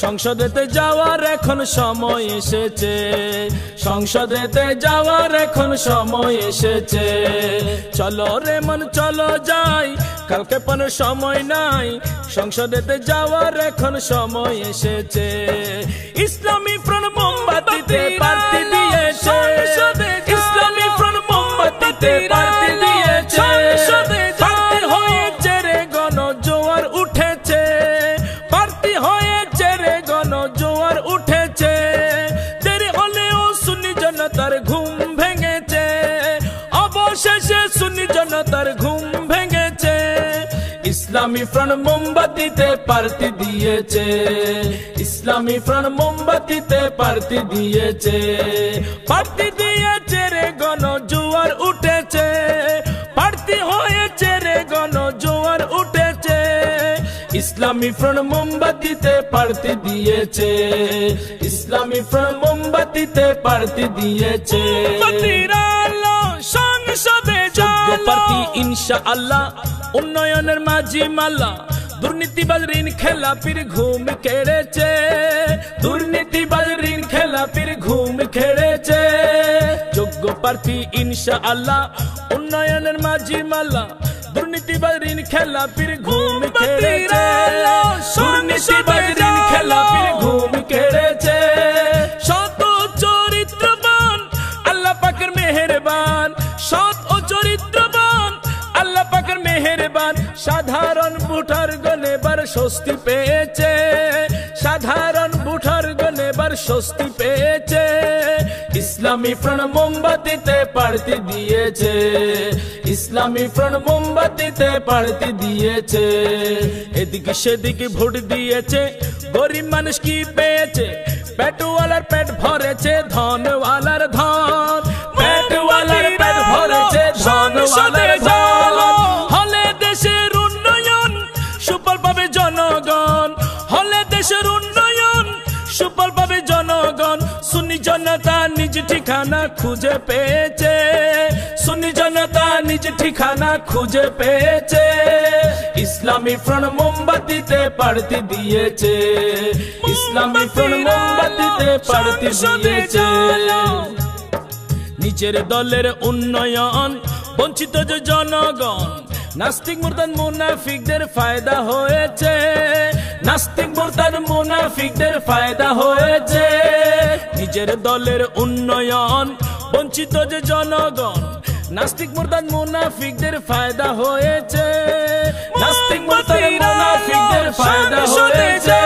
সংসদেতে যাওয়ার এখন সময় এসেছে, সংসদেতে যাওয়ার এখন সময় এসেছে। চলো রে মন চলো যাই, কালকে কোনো সময় নাই, সংসদেতে যাওয়ার এখন সময় এসেছে। ইসলামী ফ্রন্ট মোমবাতিতে প্রার্থী দিয়েছে, ইসলামী ফ্রন্ট মোমবাতিতে প্রার্থী দিয়েছে। প্রার্থী হয়েছে রে গণজোয়ার উঠেছে, প্রার্থী হয়েছে রে গণজোয়ার উঠেছে। দেরি হলেও সুন্নি জনতার ঘুম ভেঙেছে, অবশেষে সুন্নি জনতার ঘুম ভেঙেছে। ইসলামী ফ্রন্ট মোমবাতিতে প্রার্থী দিয়েছে, ইসলামী ফ্রন্ট মোমবাতিতে প্রার্থী দিয়েছে। প্রার্থী দিয়েছে রে গণজোয়ার উঠেছে, প্রার্থী হয়েছে রে গণজোয়ার উঠেছে। ইসলামী ফ্রন্ট মোমবাতিতে প্রার্থী দিয়েছে, ইসলামী ফ্রন্ট মোমবাতিতে প্রার্থী দিয়েছে। সংসদে যোগ্য প্রার্থী ইনশাআল্লাহ, উন্নয়নের মাঝি মাল্লা। দুর্নীতিবাজ ঋণ খেলাপির ঘুম কেড়েছে, দুর্নীতিবাজ ঋণ খেলাপির ঘুম কেড়েছে। যোগ্য প্রার্থী ইনশাআল্লাহ, উন্নয়নের মাঝি মাল্লা। দুর্নীতিবাজ ঋণ খেলাপির ঘুম কেড়েছে, দুর্নীতিবাজ ঋণ খেলাপির ঘুম কেড়েছে। সৎ ও চরিত্রবান আল্লাহ পাকের মেহেরবান, সৎ ও চরিত্রবান আল্লাহ পাকের মেহেরবান। সাধারণ ভোটার গণ এবার স্বস্তি পেয়েছে, সাধারণ ভোটার গণ এবার স্বস্তি পেয়েছে। ইসলামী ফ্রন্ট মোমবাতিতে প্রার্থী দিয়েছে, ইসলামী ফ্রন্ট মোমবাতিতে প্রার্থী দিয়েছে। এদিকে সেদিকে ভোট দিয়েছে, গরিব মানুষ কি পেয়েছে? পেটওয়ালার পেট ভরেছে, ধনওয়ালার ধন, পেটওয়ালার পেট ভরেছে, ধনওয়ালার ধন। হলে দেশের উন্নয়ন সুফল পাবে জনগণ, হলে দেশের উন্নয়ন সুফল পাবে জনগণ। সুন্নি জনতা নিজ ঠিকানা খুঁজে পেয়েছে, সুন্নি জনতা নিজ ঠিকানা খুঁজে পেয়েছে। ইসলামী ফ্রন্ট মোমবাতিতে প্রার্থী দিয়েছে, ইসলামী ফ্রন্ট মোমবাতিতে প্রার্থী দিয়েছে। নিজের দলের উন্নয়ন বঞ্চিত যে জনগণ, নাস্তিক মুরতাদ মুনাফিকদের ফায়দা হয়েছে, নাস্তিক মুরতাদ মুনাফিকদের ফায়দা হয়েছে। নিজের দলের উন্নয়ন বঞ্চিত যে জনগণ, নাস্তিক মুরতাদ মুনাফিকদের ফায়দা হয়েছে, নাস্তিক মুরতাদ মুনাফিকদের ফায়দা হয়েছে।